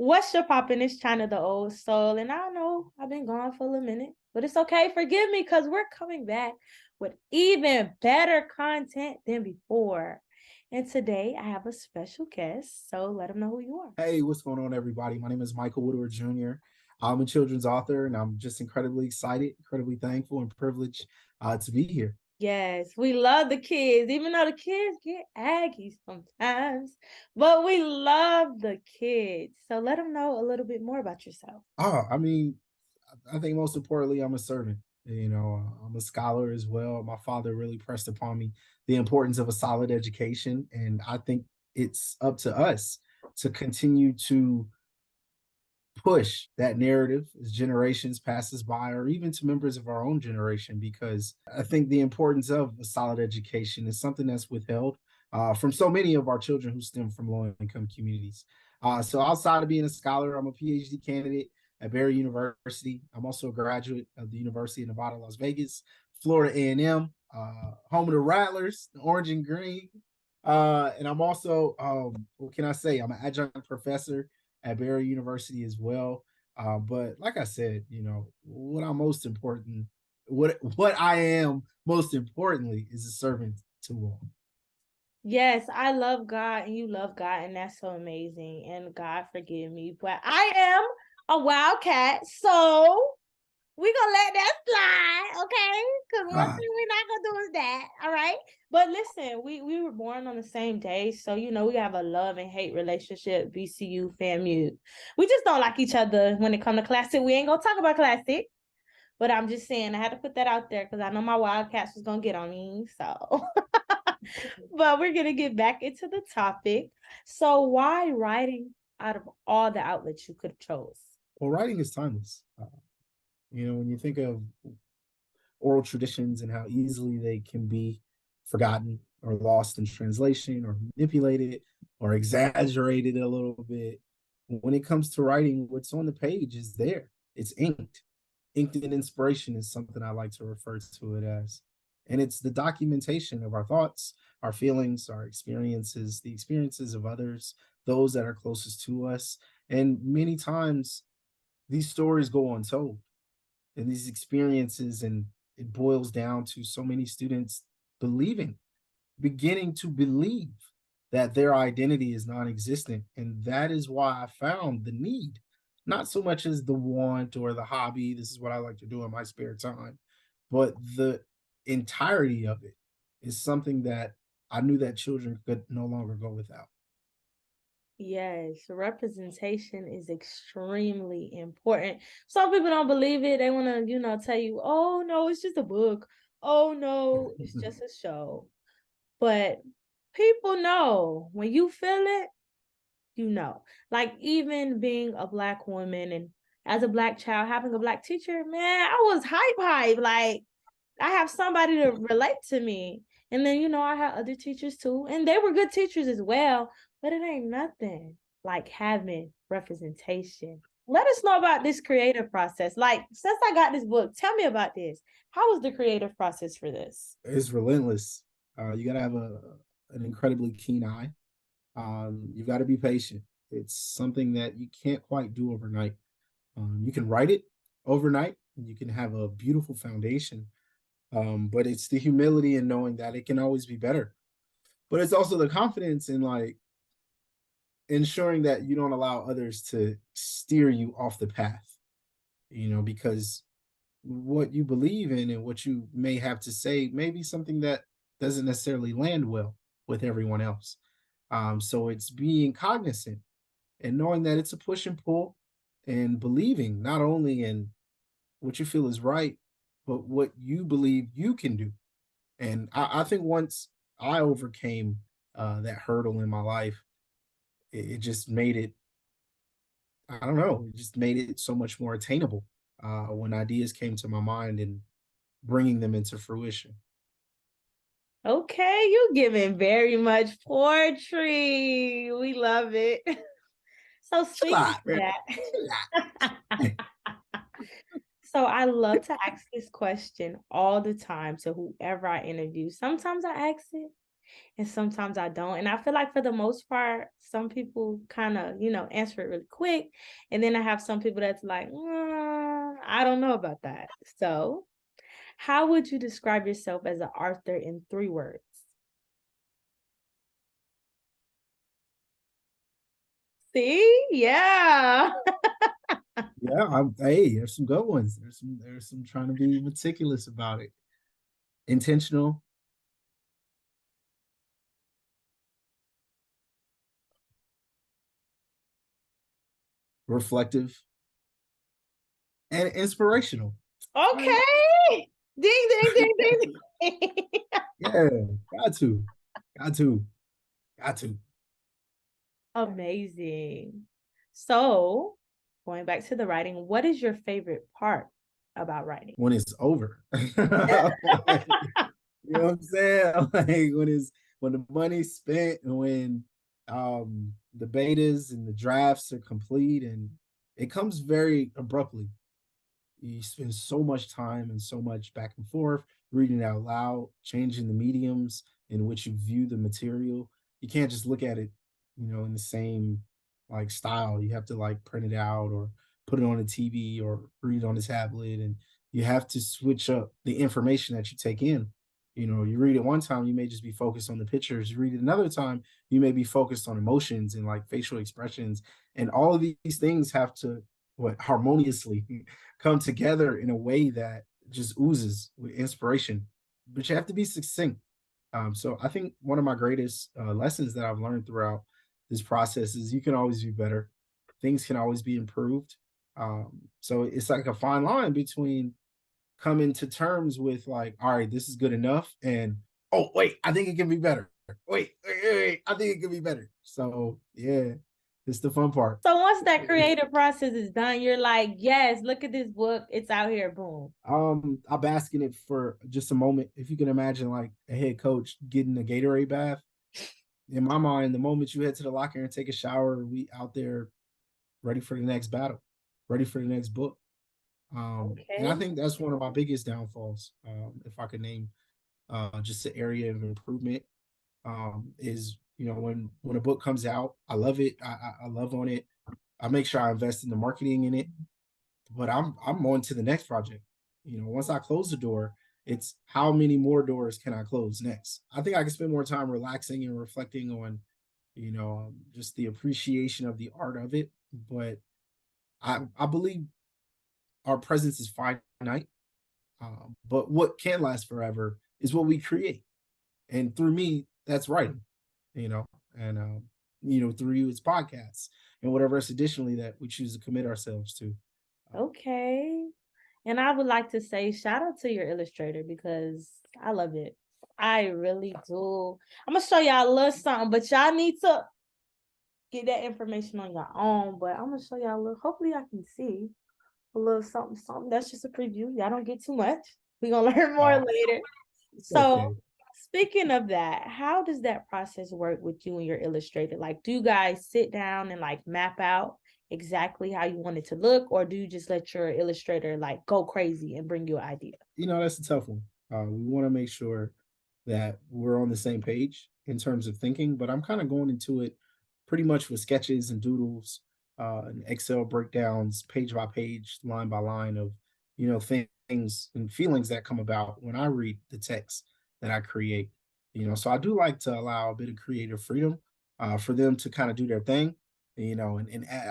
What's your poppin'? It's China the Old Soul. And I know I've been gone for a minute, but it's okay. Forgive me because we're coming back with even better content than before. And today I have a special guest. So let them know who you are. Hey, what's going on, everybody? My name is Michael Woodward Jr. I'm a children's author, and I'm just incredibly excited, incredibly thankful, and privileged to be here. Yes, we love the kids, even though the kids get aggy sometimes, but we love the kids. So let them know a little bit more about yourself. I mean, I think most importantly, I'm a servant. I'm a scholar as well. My father really pressed upon me the importance of a solid education, and I think it's up to us to continue to push that narrative as generations passes by, or even to members of our own generation, because I think the importance of a solid education is something that's withheld from so many of our children who stem from low income communities. So outside of being a scholar, I'm a PhD candidate at Barry University. I'm also a graduate of the University of Nevada, Las Vegas, Florida A&M, home of the Rattlers, the Orange and Green. And I'm also, what can I say? I'm an adjunct professor at Barry University as well. But like I said, what I am most importantly is a servant to all. Yes, I love God and you love God, and that's so amazing. And God forgive me, but I am a wildcat, so we're gonna let that slide, okay? Because one Ah, thing we're not gonna do is that, all right? But listen, we were born on the same day, so we have a love and hate relationship, VCU, FAMU. We just don't like each other when it comes to classic. We ain't gonna talk about classic, but I'm just saying I had to put that out there because I know my wildcats was gonna get on me, so. But we're gonna get back into the topic. So why writing out of all the outlets you could have chose? well, writing is timeless. When you think of oral traditions and how easily they can be forgotten or lost in translation or manipulated or exaggerated a little bit, when it comes to writing, what's on the page is there. It's inked. Inked in inspiration is something I like to refer to it as. And it's the documentation of our thoughts, our feelings, our experiences, the experiences of others, those that are closest to us. And many times these stories go untold, and these experiences, and it boils down to so many students believing, beginning to believe that their identity is non-existent. And that is why I found the need, not so much as the want or the hobby, this is what I like to do in my spare time, but the entirety of it is something that I knew that children could no longer go without. Yes, representation is extremely important. Some people don't believe it. They want to, tell you, oh, no, it's just a book. Oh, no, it's just a show. But people know when you feel it, you know. Like even being a Black woman and as a Black child, having a Black teacher, man, I was hype. Like I have somebody to relate to me. And then, I had other teachers too, and they were good teachers as well, but it ain't nothing like having representation. Let us know about this creative process. Like, since I got this book, tell me about this. How was the creative process for this? It's relentless. You got to have an incredibly keen eye. You've got to be patient. It's something that you can't quite do overnight. You can write it overnight, and you can have a beautiful foundation. But it's the humility in knowing that it can always be better. But it's also the confidence in like ensuring that you don't allow others to steer you off the path, because what you believe in and what you may have to say may be something that doesn't necessarily land well with everyone else. So it's being cognizant and knowing that it's a push and pull, and believing not only in what you feel is right, but what you believe you can do. And I think once I overcame that hurdle in my life, it just made it, I don't know, it just made it so much more attainable when ideas came to my mind and bringing them into fruition. Okay, you giving very much poetry. We love it. So It's a speaking lot, of man. It's that, a lot. so I love to ask this question all the time to whoever I interview. Sometimes I ask it, and sometimes I don't. And I feel like for the most part, some people kind of, answer it really quick. And then I have some people that's like, I don't know about that. So, how would you describe yourself as an author in 3 words? See? Yeah. Yeah, hey, there's some good ones. There's some trying to be meticulous about it. Intentional, reflective, and inspirational. Right? Okay. Ding, ding, ding, ding, ding. Yeah, got to, got to, got to. Amazing. So, going back to the writing, what is your favorite part about writing? When it's over. Like, you know what I'm saying? Like when the money's spent and when the betas and the drafts are complete and it comes very abruptly. You spend so much time and so much back and forth reading it out loud, changing the mediums in which you view the material. You can't just look at it, in the same like style. You have to like print it out or put it on a TV or read it on a tablet, and you have to switch up the information that you take in. You read it one time, you may just be focused on the pictures. You read it another time, you may be focused on emotions and like facial expressions, and all of these things have to what harmoniously come together in a way that just oozes with inspiration. But you have to be succinct. So I think one of my greatest lessons that I've learned throughout this process is you can always be better. Things can always be improved. So it's like a fine line between coming to terms with like, all right, this is good enough, and oh wait, I think it can be better. Wait, I think it can be better. So yeah, it's the fun part. So once that creative process is done, you're like, yes, look at this book. It's out here. Boom. I'll bask in it for just a moment. If you can imagine like a head coach getting a Gatorade bath. In my mind, the moment you head to the locker and take a shower, we out there ready for the next battle, ready for the next book. And I Okay. think that's one of my biggest downfalls. If I could name just the area of improvement, is when a book comes out, I love it. I love on it. I make sure I invest in the marketing in it, but I'm on to the next project. Once I close the door, it's how many more doors can I close next? I think I can spend more time relaxing and reflecting on, just the appreciation of the art of it. But I believe our presence is finite. But what can last forever is what we create. And through me, that's writing, you know, and, through you, it's podcasts and whatever else additionally that we choose to commit ourselves to. Okay. And I would like to say shout out to your illustrator because I love it. I really do. I'm gonna show y'all a little something, but y'all need to get that information on your own. But I'm gonna show y'all a little. Hopefully, I can see a little something, something. That's just a preview. Y'all don't get too much. We're gonna learn more Uh, later. it's So, okay. speaking of that, how does that process work with you and your illustrator? Like, do you guys sit down and like map out exactly how you want it to look, or do you just let your illustrator like go crazy and bring you an idea? That's a tough one. We want to make sure that we're on the same page in terms of thinking, but I'm kind of going into it pretty much with sketches and doodles, and Excel breakdowns, page by page, line by line of, things and feelings that come about when I read the text that I create. So I do like to allow a bit of creative freedom for them to kind of do their thing, and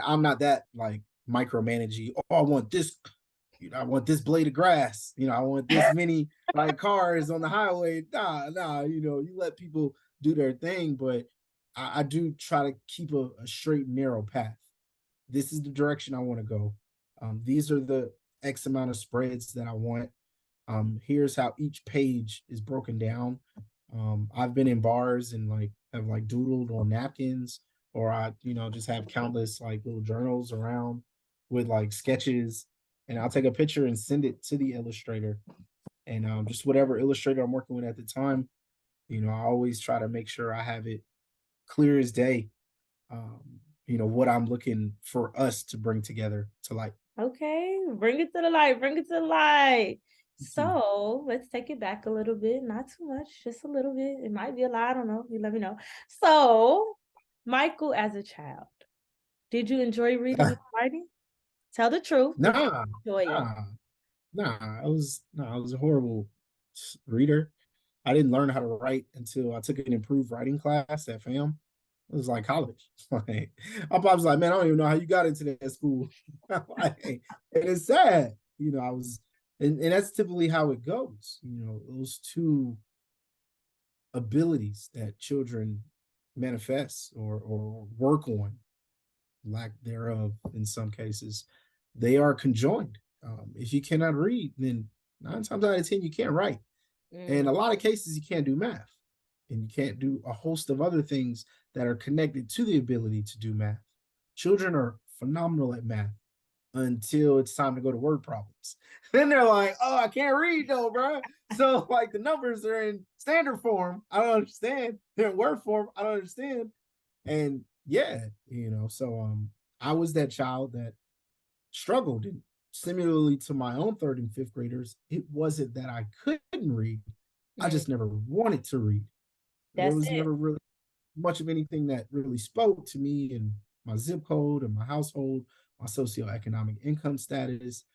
I'm not that like micromanaging. Oh, I want this blade of grass. I want this many like cars on the highway. Nah. You let people do their thing, but I do try to keep a straight and narrow path. This is the direction I want to go. These are the X amount of spreads that I want. Here's how each page is broken down. I've been in bars and like have like doodled on napkins, or I, just have countless like little journals around with like sketches, and I'll take a picture and send it to the illustrator. And just whatever illustrator I'm working with at the time, I always try to make sure I have it clear as day. What I'm looking for us to bring together to light. Okay, bring it to the light. Bring it to the light. So let's take it back a little bit, not too much, just a little bit. It might be a lot, I don't know. You let me know. So, Michael, as a child, did you enjoy reading and writing? Tell the truth if you Nah, enjoy it. nah, I was a horrible reader. I didn't learn how to write until I took an improved writing class at FAM. It was like college. Like, my pop's like, man, I don't even know how you got into that school. Like, and it's sad, I was, and that's typically how it goes. Those two abilities that children manifest or work on, lack thereof in some cases, they are conjoined. If you cannot read, then 9 times out of 10, you can't write. And Mm, a lot of cases, you can't do math. And you can't do a host of other things that are connected to the ability to do math. Children are phenomenal at math until it's time to go to word problems. Then they're like, oh, I can't read though, bro. So like the numbers are in standard form. I don't understand. They're in word form. I don't understand. And yeah, so I was that child that struggled. And similarly to my own third and fifth graders, it wasn't that I couldn't read. I mm, just never wanted to read. There that's was it. never really much of anything that really spoke to me and my zip code and my household, my socioeconomic income status.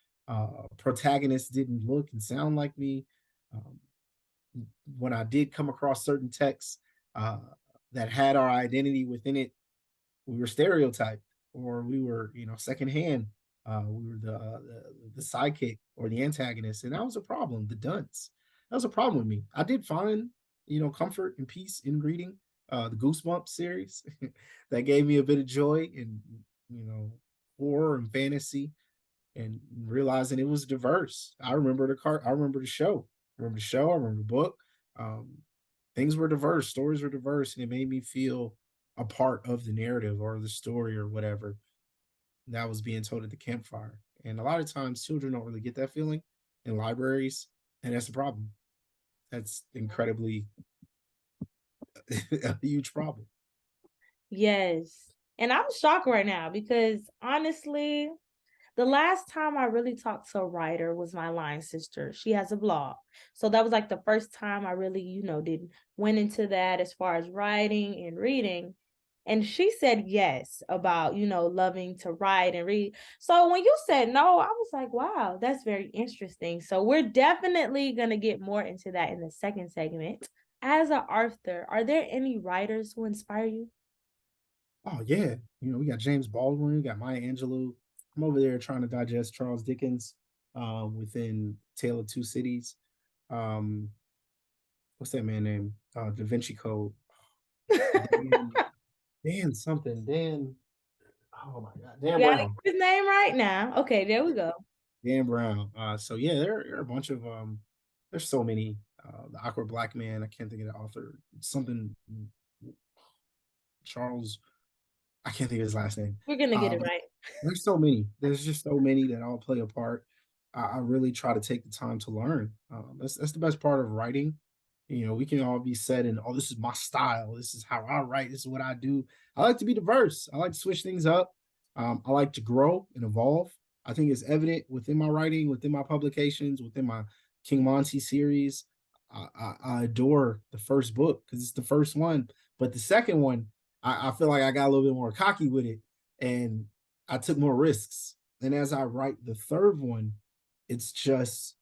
Protagonists didn't look and sound like me. Um, when I did come across certain texts uh, that had our identity within it, we were stereotyped or we were, secondhand. We were the sidekick or the antagonist, and that was a problem. The dunce, that was a problem with me. I did find, comfort and peace in reading the Goosebumps series. That gave me a bit of joy and, you know horror and fantasy, and realizing it was diverse. I remember the car. I remember the show. I remember the show. I remember the book. Um, Things were diverse. Stories were diverse, and it made me feel a part of the narrative or the story or whatever that was being told at the campfire. And a lot of times, children don't really get that feeling in libraries, and that's the problem. That's incredibly a huge problem. Yes. And I'm shocked right now because honestly, the last time I really talked to a writer was my line sister. She has a blog. So that was like the first time I really, did went into that as far as writing and reading. And she said yes about, loving to write and read. So when you said no, I was like, wow, that's very interesting. So we're definitely going to get more into that in the second segment. As an author, are there any writers who inspire you? Oh yeah, we got James Baldwin, we got Maya Angelou. I'm over there trying to digest Charles Dickens within Tale of Two Cities. Um, what's that man name? Da Vinci Code. Dan, Dan something. Dan. Oh my God, Dan Gotta Brown. get his name right now. Okay, there we go. Dan Brown. So yeah, there are a bunch of There's so many. The Awkward Black Man. I can't think of the author. Something Charles. I can't think of his last name. We're gonna get it But right. there's so many. There's just so many that all play a part. I really try to take the time to learn. That's the best part of writing. We can all be said and, oh, this is my style. This is how I write. This is what I do. I like to be diverse. I like to switch things up. I like to grow and evolve. I think it's evident within my writing, within my publications, within my King Monty series. I adore the first book because it's the first one, but the second one, I feel like I got a little bit more cocky with it, and I took more risks. And as I write the third one, it's just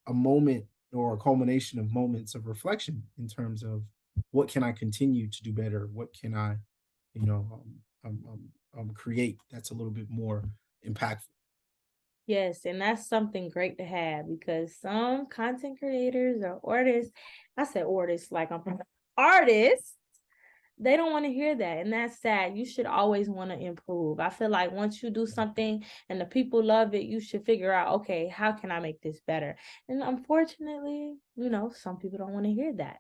a moment or a culmination of moments of reflection in terms of what can I continue to do better? What can I, you know, create that's a little bit more impactful? Yes, and that's something great to have because some content creators or artists, I said artists like I'm artists, they don't want to hear that. And that's sad. You should always want to improve. I feel like once you do something and the people love it, you should figure out, okay, how can I make this better? And unfortunately, some people don't want to hear that.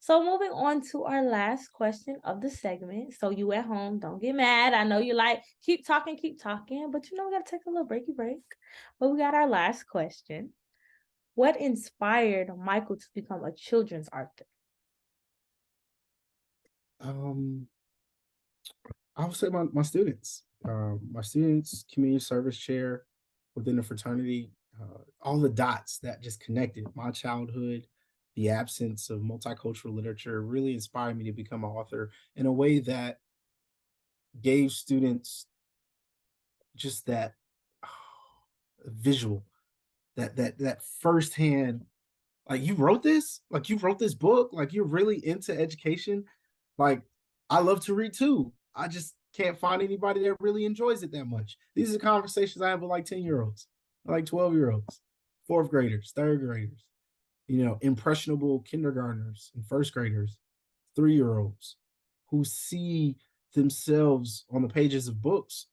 So moving on to our last question of the segment. So you at home, don't get mad. I know you like keep talking, but we gotta take a little breaky break. But we got our last question. What inspired Michael to become a children's author? Um, I would say my students, community service chair within the fraternity. all the dots that just connected my childhood, the absence of multicultural literature really inspired me to become an author in a way that gave students just that visual, that firsthand, like you wrote this, like you wrote this book, like you're really into education. Like I love to read too. I just can't find anybody that really enjoys it that much. These are conversations I have with like 10-year-olds, like 12-year-olds, fourth graders, third graders, impressionable kindergartners and first graders, 3-year-olds who see themselves on the pages of books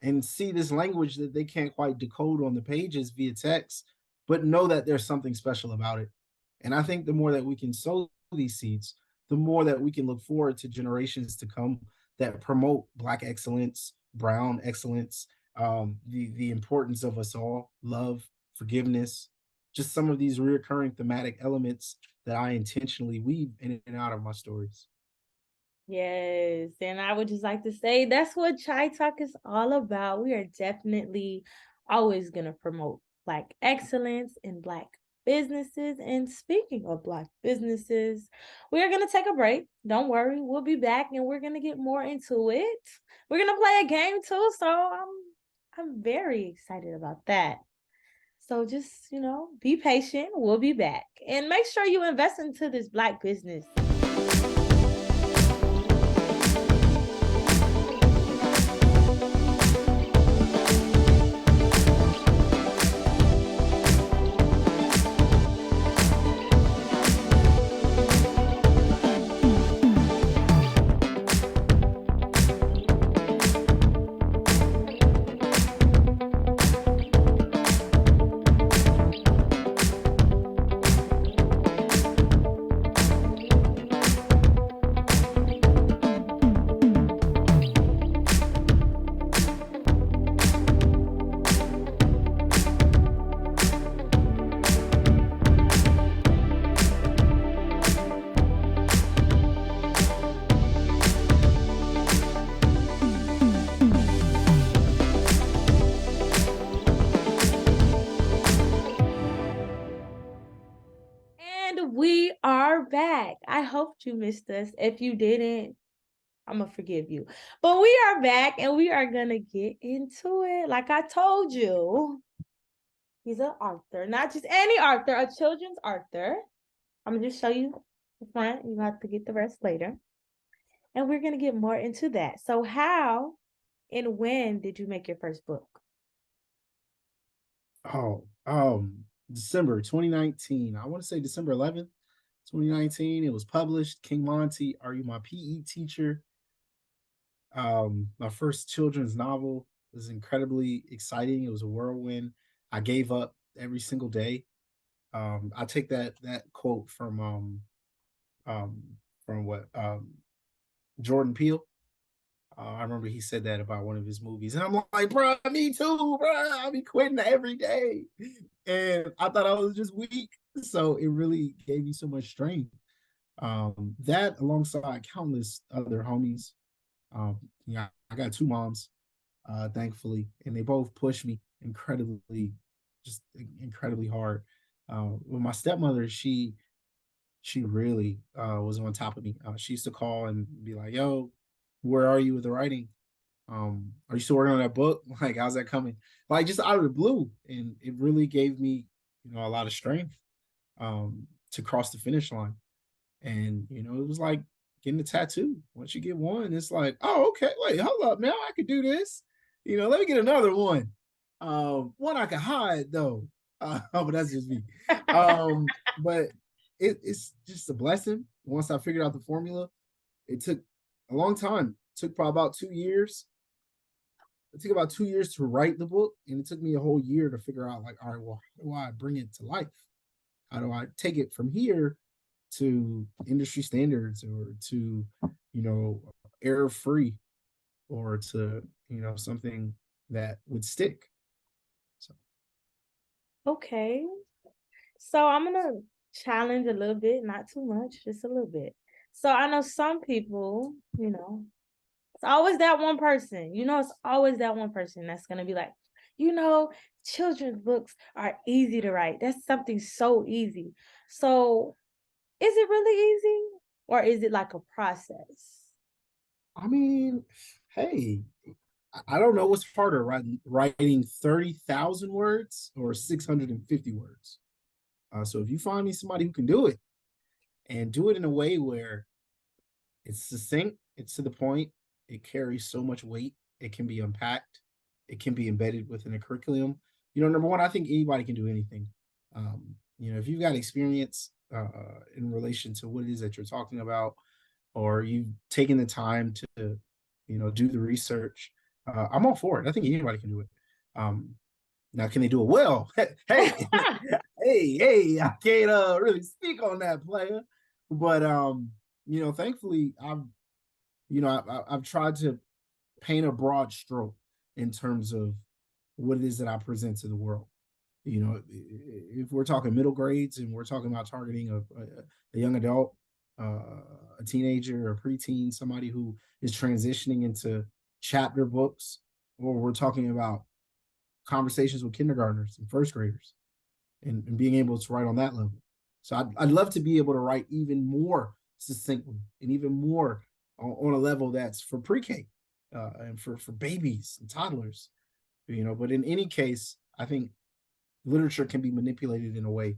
and see this language that they can't quite decode on the pages via text, but know that there's something special about it. And I think the more that we can sow these seeds, the more that we can look forward to generations to come that promote Black excellence, Brown excellence, the importance of us all, love, forgiveness, just some of these recurring thematic elements that I intentionally weave in and out of my stories. Yes, and I would just like to say that's what Chai Talk is all about. We are definitely always going to promote Black excellence in Black businesses. And speaking of Black businesses, we are going to take a break. Don't worry, we'll be back and we're going to get more into it. We're going to play a game too, so I'm very excited about that. So just, be patient. We'll be back. And make sure you invest into this Black business. And we are back. I hoped you missed us. If you didn't, I'm going to forgive you. But we are back and we are going to get into it. Like I told you, he's an author, not just any author, a children's author. I'm going to just show you the front. You have to get the rest later. And we're going to get more into that. So, how and when did you make your first book? Oh, December 2019. I want to say December 11th, 2019. It was published. King Monty, Are You My PE Teacher? My first children's novel was incredibly exciting. It was a whirlwind. I gave up every single day. I take that quote um from what Jordan Peele. I remember he said that about one of his movies, and I'm like, bro, me too, bro. I'll be quitting every day, and I thought I was just weak, so it really gave me so much strength. That alongside countless other homies. Yeah, I got two moms, thankfully, and they both pushed me just incredibly hard. With my stepmother, she really was on top of me. She used to call and be like, "Yo, where are you with the writing? Are you still working on that book? Like, how's that coming?" Like, just out of the blue, and it really gave me, a lot of strength to cross the finish line. And it was like getting a tattoo. Once you get one, it's like, oh, okay, wait, hold up, now I could do this. Let me get another one. One I can hide though. But that's just me. But it's just a blessing. Once I figured out the formula, it took a long time. It took probably about 2 years. It took about 2 years to write the book, and it took me a whole year to figure out, like, all right, well, how do I bring it to life? How do I take it from here to industry standards, or to, error free, or to, something that would stick. So, Okay. So, I'm going to challenge a little bit, not too much, just a little bit. So, I know some people, it's always that one person. It's always that one person that's going to be like, you know, children's books are easy to write. That's something so easy. So, is it really easy or is it like a process? I mean, hey, I don't know what's harder, writing 30,000 words or 650 words. So if you find me somebody who can do it and do it in a way where it's succinct, it's to the point, it carries so much weight, it can be unpacked, it can be embedded within a curriculum. Number one, I think anybody can do anything. If you've got experience in relation to what it is that you're talking about, or you've taken the time to, do the research, I'm all for it. I think anybody can do it. Now, can they do it well? Hey, hey, I can't really speak on that, player. But thankfully, I've tried to paint a broad stroke in terms of what it is that I present to the world. If we're talking middle grades and we're talking about targeting a young adult, a teenager, or a preteen, somebody who is transitioning into chapter books, or we're talking about conversations with kindergartners and first graders, and being able to write on that level. So I'd love to be able to write even more succinctly and even more on a level that's for pre-K and for babies and toddlers. But in any case, I think literature can be manipulated in a way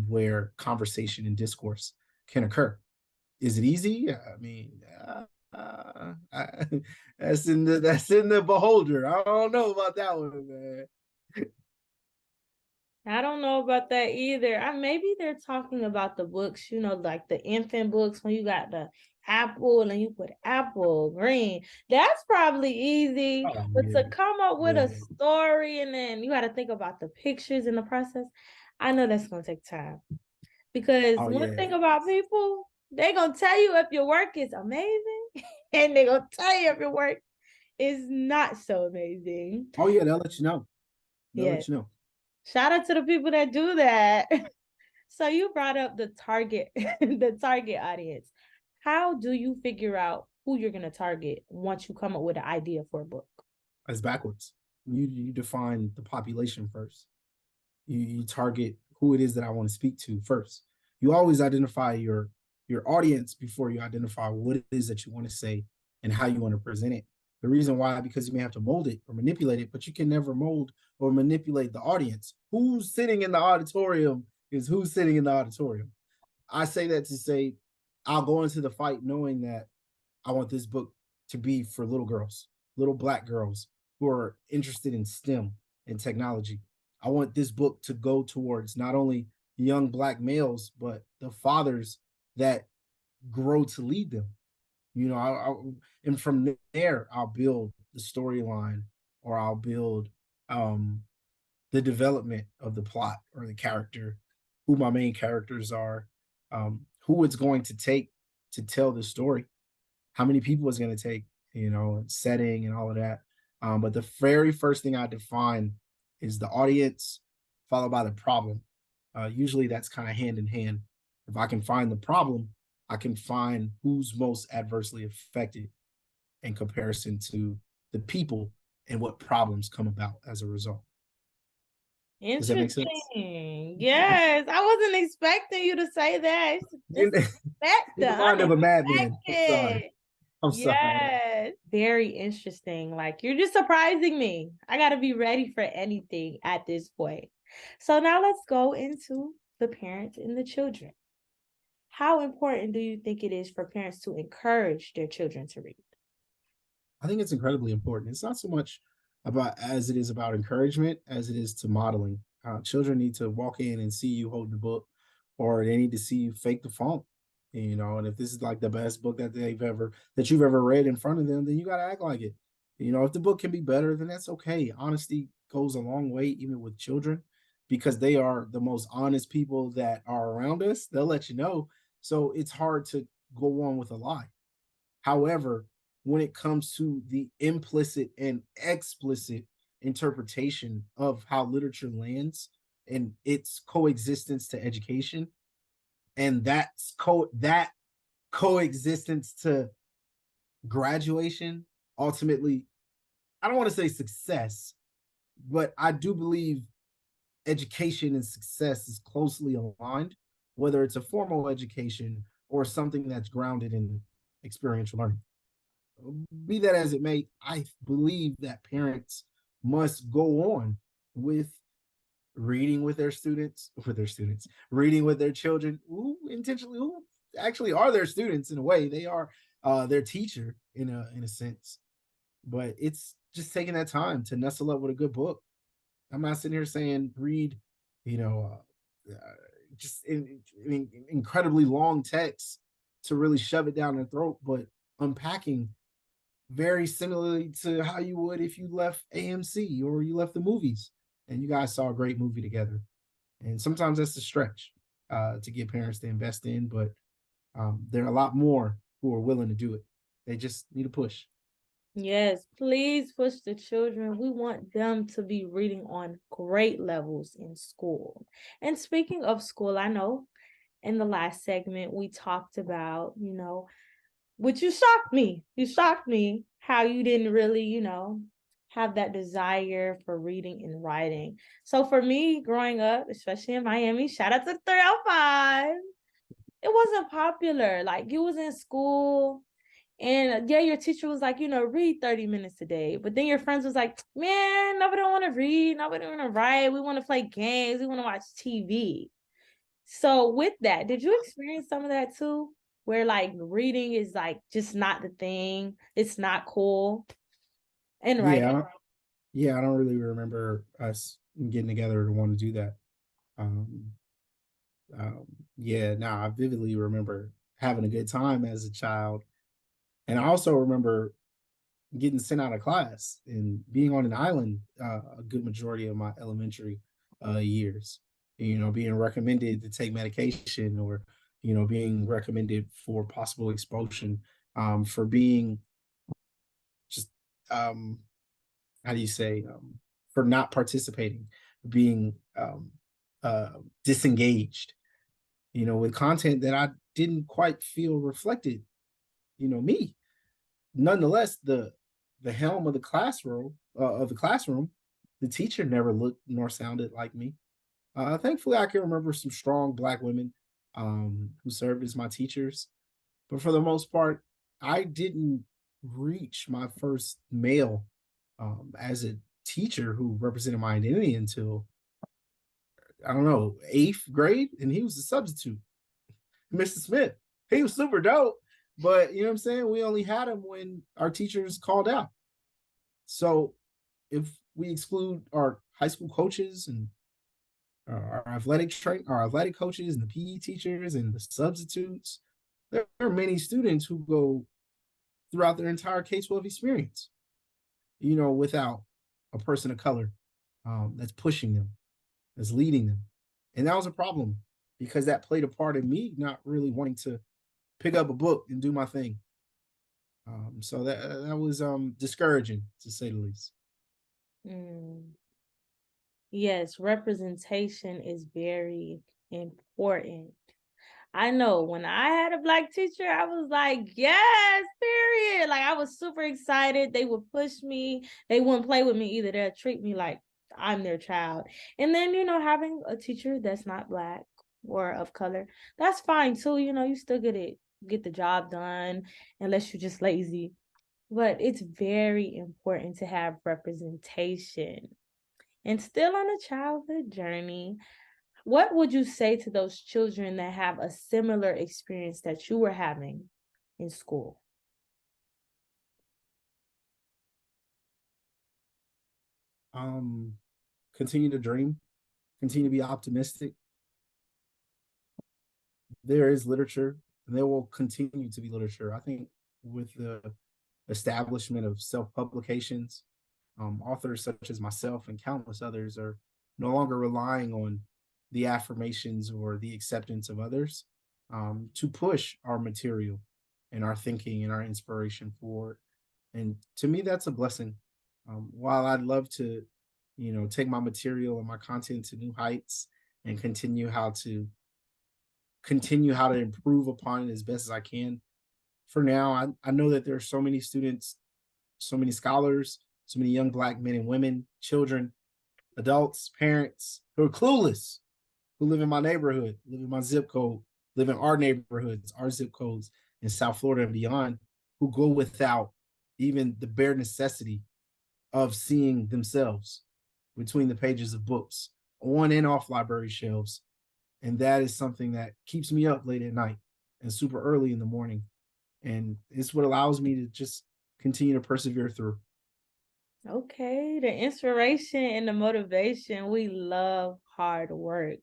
where conversation and discourse can occur. Is it easy? I mean, that's in the beholder. I don't know about that one, man. I don't know about that either. Maybe they're talking about the books, like the infant books when you got the apple and you put apple green. That's probably easy. Oh But yeah, to come up with a yeah. story and then you got to think about the pictures in the process, I know that's going to take time. Because Oh one yeah. thing about people, they're going to tell you if your work is amazing and they're going to tell you if your work is not so amazing. Oh yeah, they'll let you know. They'll Yeah. let you know. Shout out to the people that do that. So you brought up the target, the target audience. How do you figure out who you're going to target once you come up with an idea for a book? It's backwards. You define the population first. You target who it is that I want to speak to first. You always identify your audience before you identify what it is that you want to say and how you want to present it. The reason why, because you may have to mold it or manipulate it, but you can never mold or manipulate the audience. Who's sitting in the auditorium is who's sitting in the auditorium. I say that to say I'll go into the fight knowing that I want this book to be for little girls, little Black girls who are interested in STEM and technology. I want this book to go towards not only young Black males, but the fathers that grow to lead them. And from there, I'll build the storyline, or I'll build the development of the plot or the character, who my main characters are, who it's going to take to tell the story, how many people it's going to take, setting and all of that. But the very first thing I define is the audience, followed by the problem. Usually that's kind of hand in hand. If I can find the problem, I can find who's most adversely affected in comparison to the people and what problems come about as a result. Does that make sense? Interesting. Yes, I wasn't expecting you to say that. In, Just expect in the the mind of a madman. I'm sorry. unexpected. I'm sorry. Yes, very interesting. Like you're just surprising me. I got to be ready for anything at this point. So now let's go into the parents and the children. How important do you think it is for parents to encourage their children to read? I think it's incredibly important. It's not so much about as it is about encouragement as it is to modeling. Children need to walk in and see you hold the book, or they need to see you fake the funk. And if this is like the best book that you've ever read in front of them, then you got to act like it. If the book can be better, then that's okay. Honesty goes a long way, even with children, because they are the most honest people that are around us. They'll let you know. So it's hard to go on with a lie. However, when it comes to the implicit and explicit interpretation of how literature lands and its coexistence to education, and that coexistence to graduation, ultimately, I don't want to say success, But I do believe education and success is closely aligned, whether it's a formal education or something that's grounded in experiential learning. Be that as it may, I believe that parents must go on with reading with their students, reading with their children who intentionally, who actually are their students in a way. They are their teacher in a sense. But it's just taking that time to nestle up with a good book. I'm not sitting here saying read, you know, just incredibly long text to really shove it down their throat, but unpacking very similarly to how you would if you left AMC or you left the movies and you guys saw a great movie together. And sometimes that's a stretch to get parents to invest in, but there are a lot more who are willing to do it. They just need a push. Yes, please push the children. We want them to be reading on great levels in school. And speaking of school, I know in the last segment we talked about, which you shocked me. You shocked me how you didn't really, have that desire for reading and writing. So for me, growing up, especially in Miami, shout out to 305, it wasn't popular. Like you was in school and yeah, your teacher was like, read 30 minutes a day. But then your friends was like, man, nobody don't want to read. Nobody want to write. We want to play games. We want to watch TV. So with that, did you experience some of that too? Where like reading is like just not the thing. It's not cool. And Yeah, writing. yeah, I don't really remember us getting together to want to do that. Um, um, yeah, no, I vividly remember having a good time as a child, and I also remember getting sent out of class and being on an island a good majority of my elementary years. You know, being recommended to take medication or being recommended for possible expulsion for being just um, how do you say for not participating, being uh, disengaged. With content that I didn't quite feel reflected. Me nonetheless, the helm of the classroom, the teacher never looked nor sounded like me. Thankfully, I can remember some strong Black women who served as my teachers, but for the most part, I didn't reach my first male as a teacher who represented my identity until I don't know 8th grade, and he was a substitute, Mr. Smith. He was super dope, but you know what I'm saying. We only had him when our teachers called out. So if we exclude our high school coaches and our athletic coaches and the PE teachers and the substitutes, there are many students who go throughout their entire K-12 experience, without a person of color that's pushing them, that's leading them. And that was a problem because that played a part in me not really wanting to pick up a book and do my thing. So that was discouraging to say the least. Mm. Yes, representation is very important. I know when I had a Black teacher, I was like, yes, period. Like I was super excited. They would push me. They wouldn't play with me either. They'll treat me like I'm their child. And then, having a teacher that's not Black or of color, that's fine too. You still get the job done unless you're just lazy. But it's very important to have representation. And still on a childhood journey, what would you say to those children that have a similar experience that you were having in school? Um, Continue to dream, continue to be optimistic. There is literature, and there will continue to be literature. I think with the establishment of self publications, authors such as myself and countless others are no longer relying on the affirmations or the acceptance of others to push our material and our thinking and our inspiration forward. And to me, that's a blessing. While I'd love to, take my material and my content to new heights and continue how to improve upon it as best as I can. For now, I know that there are so many students, so many scholars, so many young Black men and women, children adults, parents who are clueless, who live in my neighborhood, live in my zip code, live in our neighborhoods, our zip codes in South Florida and beyond, who go without even the bare necessity of seeing themselves between the pages of books on and off library shelves. And that is something that keeps me up late at night and super early in the morning. And it's what allows me to just continue to persevere through. Okay, the inspiration and the motivation. We love hard work.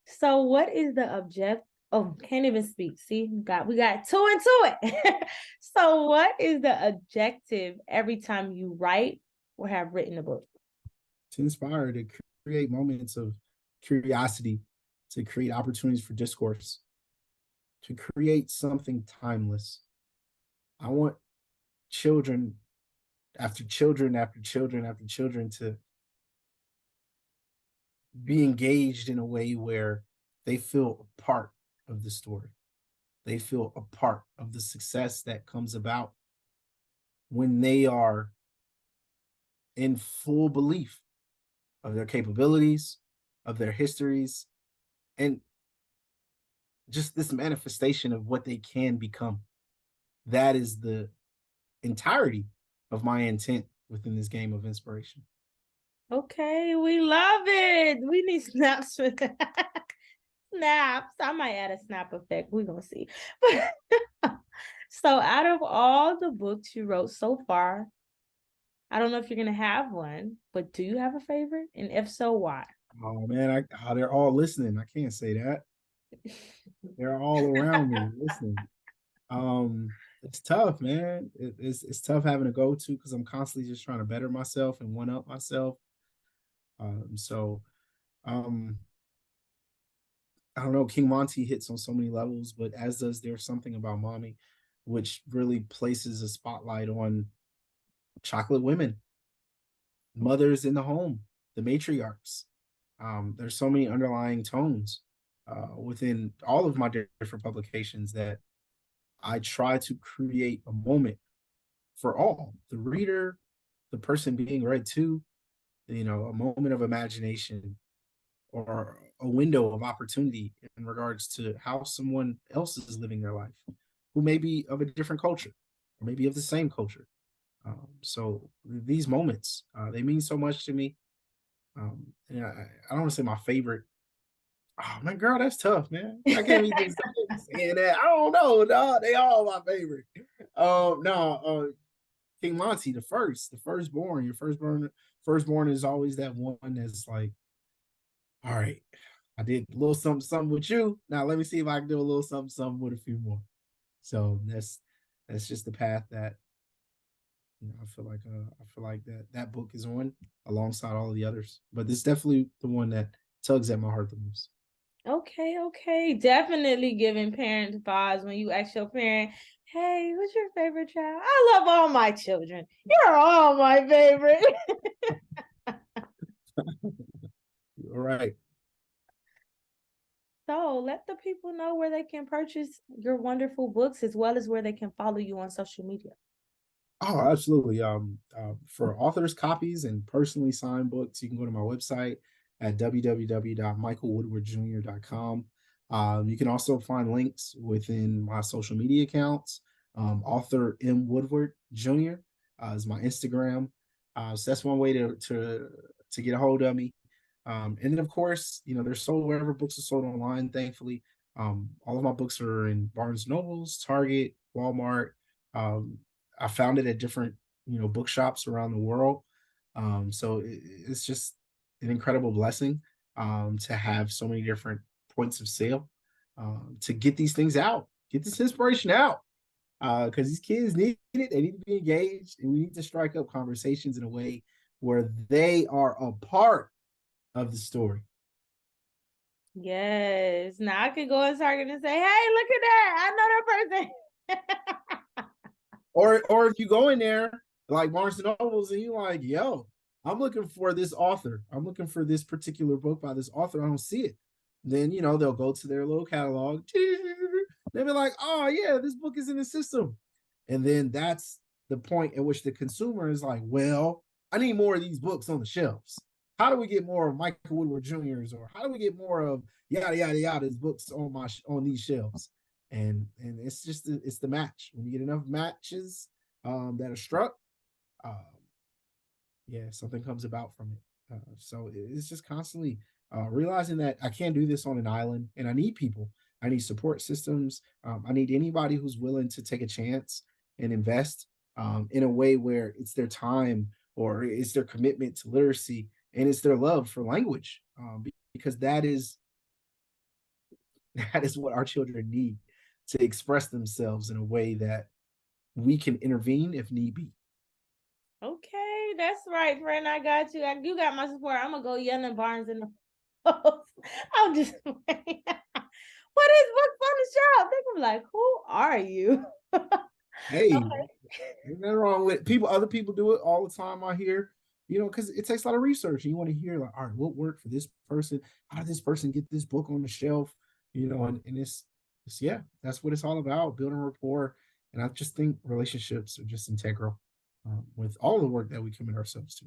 So what is the object? Oh, can't even speak. See, we got two into it. So what is the objective every time you write or have written a book? To inspire, to create moments of curiosity, to create opportunities for discourse, to create something timeless. I want children after children after children after children to be engaged in a way where they feel a part of the story. They feel a part of the success that comes about when they are in full belief of their capabilities, of their histories, and just this manifestation of what they can become. That is the entirety of my intent within this game of inspiration. Okay, we love it. We need snaps for that. Snaps. I might add a snap effect. We're gonna see. So out of all the books you wrote so far, I don't know if you're gonna have one, but do you have a favorite? And if so, why? Oh man, they're all listening. I can't say that. They're all around me listening. It's tough, man. It's tough having to go to because I'm constantly just trying to better myself and one up myself. So um, I don't know. King Monty hits on so many levels, but as does There's Something About Mommy, which really places a spotlight on chocolate women, mothers in the home, the matriarchs. There's so many underlying tones within all of my different publications that I try to create a moment for all the reader, the person being read to, a moment of imagination or a window of opportunity in regards to how someone else is living their life who may be of a different culture or maybe of the same culture. So these moments, they mean so much to me. And I don't want to say my favorite. Oh man, girl, that's tough, man. I can't be just saying that. I don't know, dog. They all my favorite. No, King Monty, the firstborn, firstborn is always that one that's like, all right, I did a little something, something with you. Now let me see if I can do a little something, something with a few more. So that's just the path that I feel like that book is on alongside all of the others. But it's definitely the one that tugs at my heart the most. Okay. Definitely giving parents vibes when you ask your parent, hey, what's your favorite child? I love all my children. You're all my favorite. All right. So let the people know where they can purchase your wonderful books as well as where they can follow you on social media. Oh, absolutely. For authors' copies and personally signed books, you can go to my website at www.michaelwoodwardjr.com. You can also find links within my social media accounts. Author M. Woodward Jr. Is my Instagram. So that's one way to get a hold of me. And then, of course, they're sold wherever books are sold online, thankfully. All of my books are in Barnes Nobles, Target, Walmart. Um, I found it at different, bookshops around the world. So it's just an incredible blessing to have so many different points of sale to get these things out, get this inspiration out. Because these kids need it, they need to be engaged, and we need to strike up conversations in a way where they are a part of the story. Yes. Now I could go in Target and say, hey, look at that. I know that person. Or if you go in there like Barnes and Nobles and you're like, yo, I'm looking for this author. I'm looking for this particular book by this author. I don't see it. Then they'll go to their little catalog. They'll be like, oh yeah, this book is in the system. And then that's the point at which the consumer is like, well, I need more of these books on the shelves. How do we get more of Michael Woodward Jr.'s, or how do we get more of yada yada yada's books on these shelves? And it's just it's the match. When you get enough matches that are struck, um, yeah, something comes about from it. So it's just constantly realizing that I can't do this on an island, and I need people. I need support systems. I need anybody who's willing to take a chance and invest in a way where it's their time or it's their commitment to literacy and it's their love for language, because that is what our children need to express themselves in a way that we can intervene if need be. Okay, that's right, friend. I got you. You got my support. I'm gonna go yelling Barnes in the house. I'm just what is what's on the shelf? They're gonna be like, who are you? Hey, Okay. ain't nothing wrong with people. Other people do it all the time. I hear, because it takes a lot of research, and you want to hear like, all right, what worked for this person? How did this person get this book on the shelf? And it's yeah, that's what it's all about, building rapport. And I just think relationships are just integral with all the work that we commit ourselves to,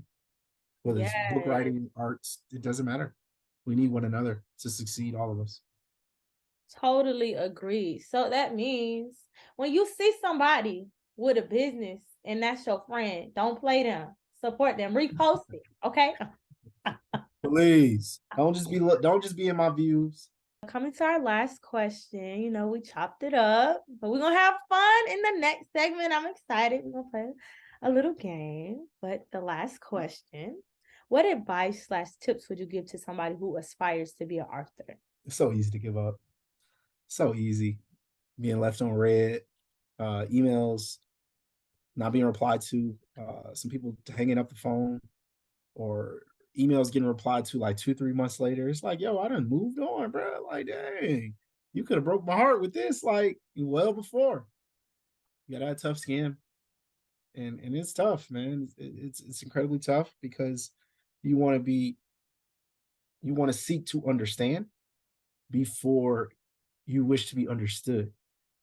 whether it's book Yes, writing, arts, it doesn't matter. We need one another to succeed, all of us. totally agree. So that means when you see somebody with a business and that's your friend, don't play them. Support them. Repost it. Okay. Please don't just be in my views. Coming to our last question, we chopped it up, but we're gonna have fun in the next segment. I'm excited. We're gonna play a little game. But the last question, what advice/tips would you give to somebody who aspires to be an author? It's so easy to give up. So easy being left on red, emails not being replied to, some people hanging up the phone, or emails getting replied to like 2, 3 months later. It's like, yo, I done moved on, bro. Like, dang, you could have broke my heart with this like well before. You got that tough skin, and it's tough, man. It's incredibly tough because you want to be you want to seek to understand before you wish to be understood.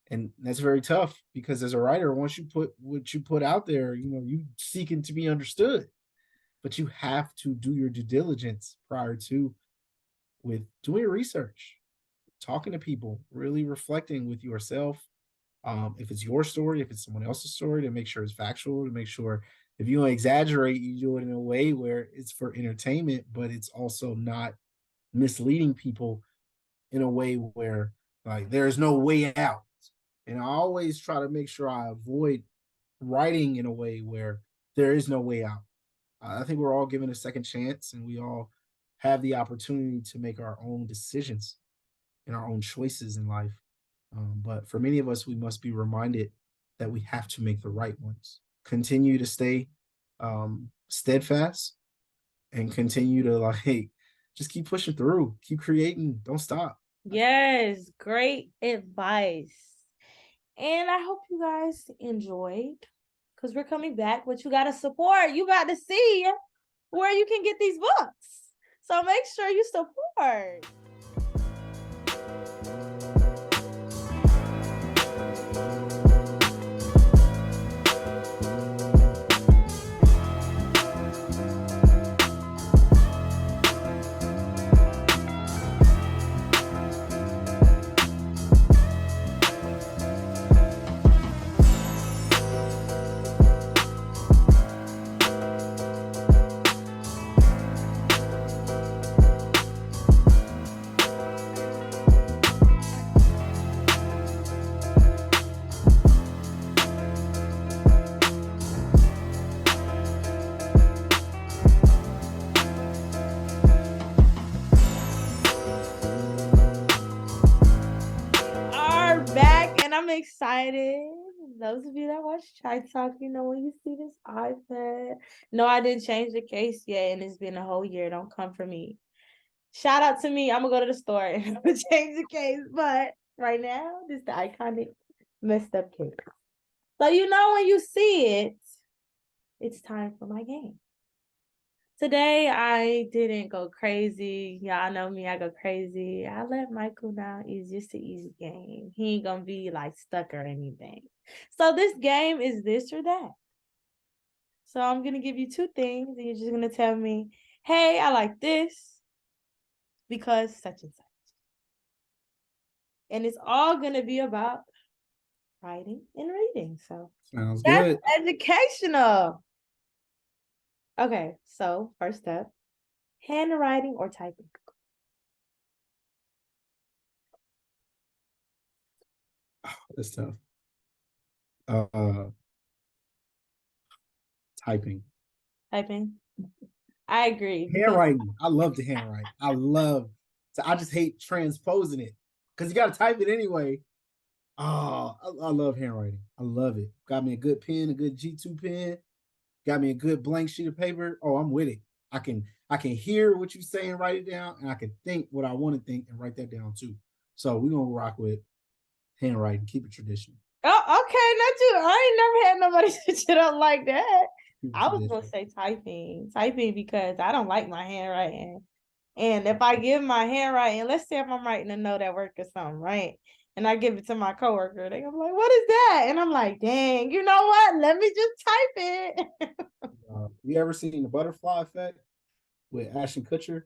And that's very tough because as a writer, once you put what you put out there, you seeking to be understood, but you have to do your due diligence prior to, with doing your research, talking to people, really reflecting with yourself. If it's your story, if it's someone else's story, to make sure it's factual, to make sure if you don't exaggerate, you do it in a way where it's for entertainment, but it's also not misleading people in a way where like there's no way out. And I always try to make sure I avoid writing in a way where there is no way out. I think we're all given a second chance, and we all have the opportunity to make our own decisions and our own choices in life. But for many of us, we must be reminded that we have to make the right ones. Continue to stay steadfast and continue to like just keep pushing through, keep creating, don't stop. Yes, great advice. And I hope you guys enjoyed because we're coming back, but you got to support. You got to see where you can get these books. So make sure you support. Are back and I'm excited. Those of you that watch Chai Talk, when you see this iPad. No, I didn't change the case yet, and it's been a whole year. Don't come for me. Shout out to me. I'm gonna go to the store and change the case. But right now, this is the iconic messed up case. So when you see it, it's time for my game. Today I didn't go crazy. Y'all know me, I go crazy. I let Michael down. It's just an easy game. He ain't gonna be like stuck or anything. So this game is this or that. So I'm gonna give you two things, and you're just gonna tell me, hey, I like this because such and such. And it's all gonna be about writing and reading. So Sounds that's good. educational. Okay, so first step, handwriting or typing? That's tough. Uh, typing. Typing. I agree because Handwriting. I love to handwrite. I just hate transposing it because you got to type it anyway. Oh, I love handwriting. I love it. Got me a good pen, a good G2 pen. Got me a good blank sheet of paper. Oh, I'm with it. I can hear what you're saying, write it down, and I can think what I want to think and write that down too. So we're gonna rock with handwriting, keep it traditional. oh, okay, not you. I ain't never had nobody switch it up like that. Keep it I was gonna traditional. say typing because I don't like my handwriting. And if I give my handwriting, let's say if I'm writing a note at work or something, right? And I give it to my coworker, they gonna be like, "What is that?" And I'm like, "Dang, you know what? Let me just type it." You ever seen the butterfly effect with Ashton Kutcher?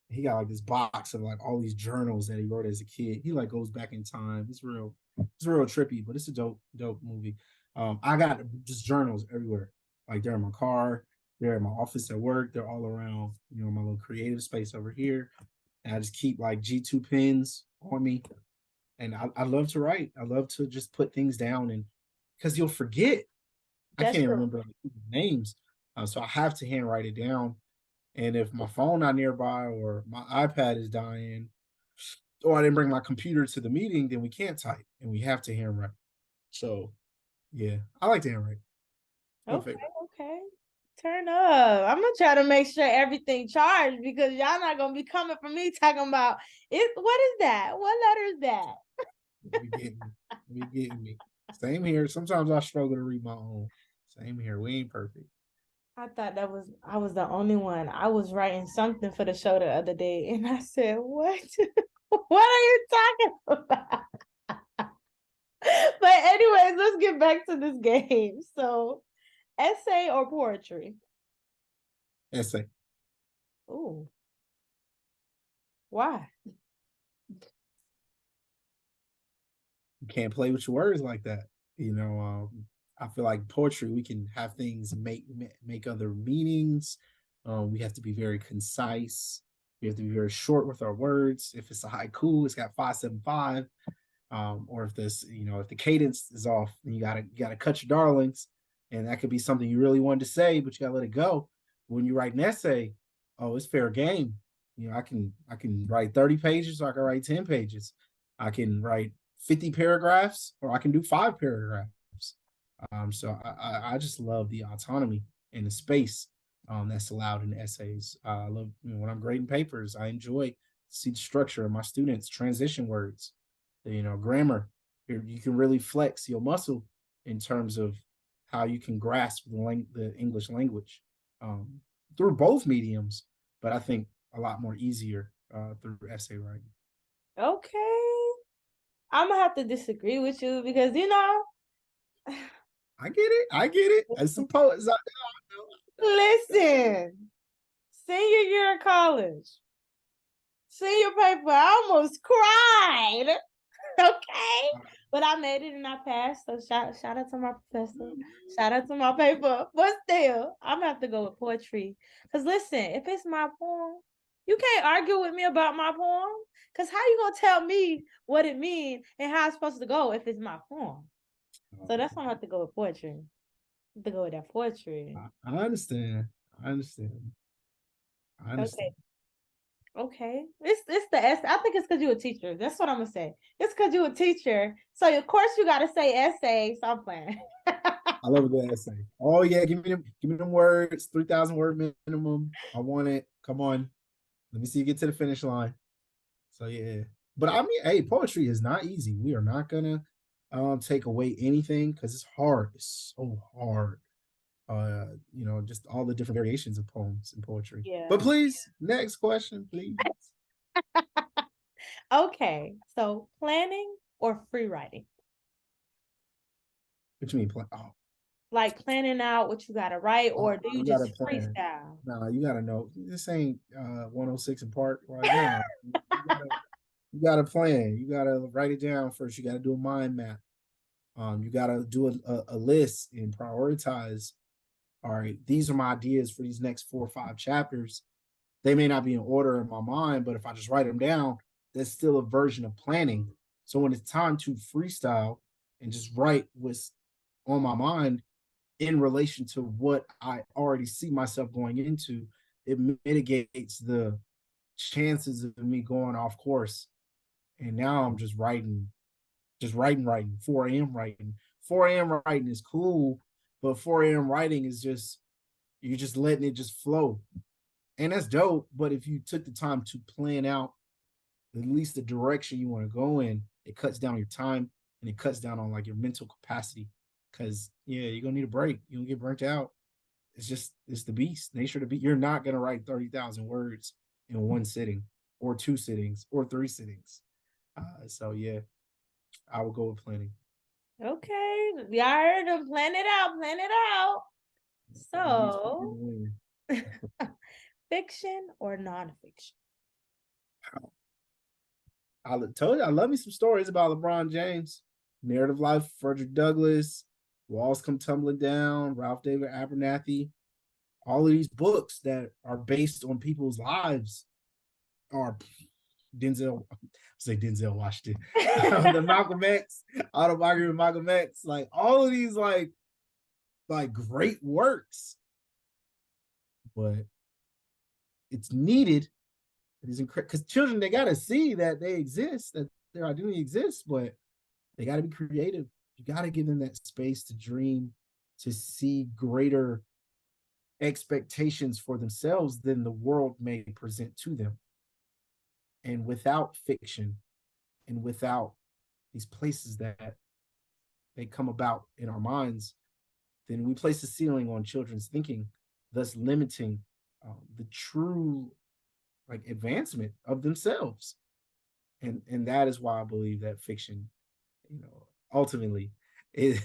He got like this box of like all these journals that he wrote as a kid. He like goes back in time. It's real trippy, but it's a dope movie. I got just journals everywhere. Like they're in my car, they're in my office at work, they're all around, my little creative space over here. And I just keep like G2 pens on me. And I love to write. I love to just put things down and because you'll forget. I That's can't even true. remember like, names. So I have to handwrite it down. And if my phone not nearby or my iPad is dying, or I didn't bring my computer to the meeting, then we can't type and we have to handwrite. So yeah, I like to handwrite. My Okay, favorite. okay. Turn up. I'm gonna try to make sure everything charged because y'all not gonna be coming for me talking about it. What is that? What letter is that? You getting me. You getting me. Same here. Sometimes I struggle to read my own. Same here. We ain't perfect. I thought that was I was the only one. I was writing something for the show the other day, and I said, "What? What are you talking about?" But anyways, let's get back to this game. So, essay or poetry? Essay. Ooh, why? You can't play with your words like that. I feel like poetry, we can have things make other meanings. We have to be very concise. We have to be very short with our words. If it's a haiku, it's got 575. Or if the cadence is off, then you gotta cut your darlings, and that could be something you really wanted to say, but you gotta let it go. When you write an essay, oh, it's fair game. I can write 30 pages, or I can write 10 pages. I can write 50 paragraphs, or I can do 5 paragraphs. So I just love the autonomy and the space that's allowed in essays. I love when I'm grading papers. I enjoy to see the structure of my students, transition words, grammar. You can really flex your muscle in terms of how you can grasp the English language um, through both mediums, but I think a lot more easier through essay writing. Okay, I'm gonna have to disagree with you because I get it. I get it. I suppose. listen, senior year of college, senior paper, I almost cried. Okay. But I made it and I passed. So shout out to my professor. Shout out to my paper. But still, I'm gonna have to go with poetry. Cause listen, if it's my poem, you can't argue with me about my poem. Cause how you gonna tell me what it means and how it's supposed to go if it's my poem? So that's why I have to go with poetry. I have to go with that poetry. I understand. I understand. I Okay. understand. Okay. It's the S. I think it's because you're a teacher. That's what I'm gonna say. It's because you're a teacher. So of course you gotta say essay. So I'm playing. I love a good essay. Oh yeah, give me them words. 3,000 word minimum. I want it. Come on. Let me see you get to the finish line. So yeah. But I mean, hey, poetry is not easy. We are not gonna take away anything because it's hard. It's so hard. Just all the different variations of poems and poetry. But Yeah. please, next question, please. Okay. So planning or free writing? What you mean? Oh. like planning out what you gotta write, Oh, or do you you gotta just plan. freestyle? No, you gotta know. This ain't 106 and Park. Like, no, you gotta plan. You gotta write it down first. You gotta do a mind map. You gotta do a list and prioritize. All right, these are my ideas for these next 4 or 5 chapters. They may not be in order in my mind, but if I just write them down, that's still a version of planning. So when it's time to freestyle and just write what's on my mind in relation to what I already see myself going into, it mitigates the chances of me going off course. And now I'm just writing. 4 a.m. writing. 4 a.m. writing is cool, but 4 a.m. writing is just, you're just letting it just flow. And that's dope. But if you took the time to plan out at least the direction you want to go in, it cuts down your time and it cuts down on like your mental capacity. Cause yeah, you're gonna need a break. You're gonna get burnt out. It's the beast. Nature of the beast. You're not gonna write 30,000 words in one sitting, or 2 sittings, or 3 sittings. So yeah, I would go with planning. Okay, y'all heard them. Plan it out. Plan it out. The beast So, fiction or nonfiction? I told you I love me some stories about LeBron James. Narrative Life, Frederick Douglass, Walls Come Tumbling Down, Ralph David Abernathy. All of these books that are based on people's lives are Denzel, say Denzel Washington, the Malcolm X, autobiography of Malcolm X, like all of these like great works, but it's needed. It's incredible because children, they got to see that they exist, that their identity exists, but they got to be creative. You got to give them that space to dream, to see greater expectations for themselves than the world may present to them. And without fiction and without these places that they come about in our minds, then we place a ceiling on children's thinking, thus limiting the true like advancement of themselves. And that is why I believe that fiction, ultimately,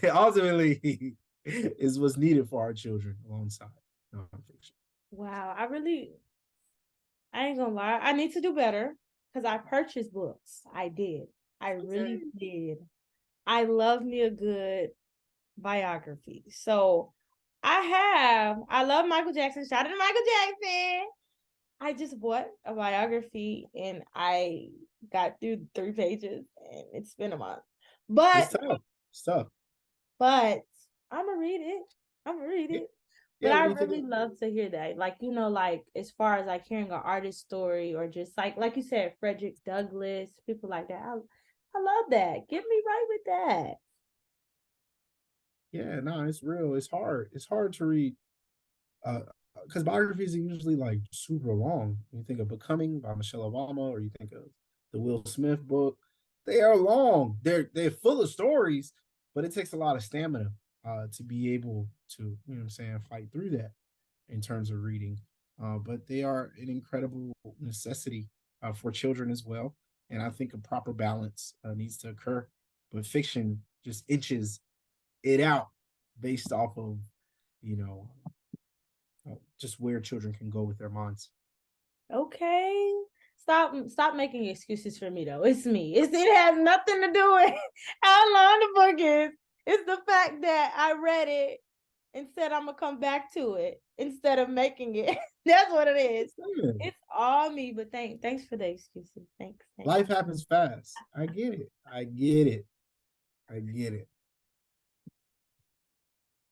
ultimately is what's needed for our children alongside nonfiction. Wow, I ain't gonna lie. I need to do better because I purchased books. I did. I really Okay. did. I love me a good biography. So I love Michael Jackson. Shout out to Michael Jackson. I just bought a biography and I got through 3 pages and it's been a month. It's But tough. It's tough. but I'm gonna read it. I'm gonna read Yeah. it. But Yeah. What I do you think? really love to hear that. Like, like as far as like hearing an artist story or just like you said, Frederick Douglass, people like that. I love that. Get me right with that. Yeah. No, it's real. It's hard. It's hard to read. Uh, because biographies are usually like super long. You think of Becoming by Michelle Obama, or you think of the Will Smith book. They are long. They're full of stories, but it takes a lot of stamina to be able to, what I'm saying, fight through that in terms of reading. But they are an incredible necessity for children as well. And I think a proper balance needs to occur. But fiction just inches it out based off of, you know, just where children can go with their minds. Okay. Stop making excuses for me though. It's me. It has nothing to do with how long the book is. It's the fact that I read it and said I'm gonna come back to it instead of making it. That's what it is. Yeah. It's all me, but thanks for the excuses. Thanks. Life happens fast. I get it. I get it. I get it.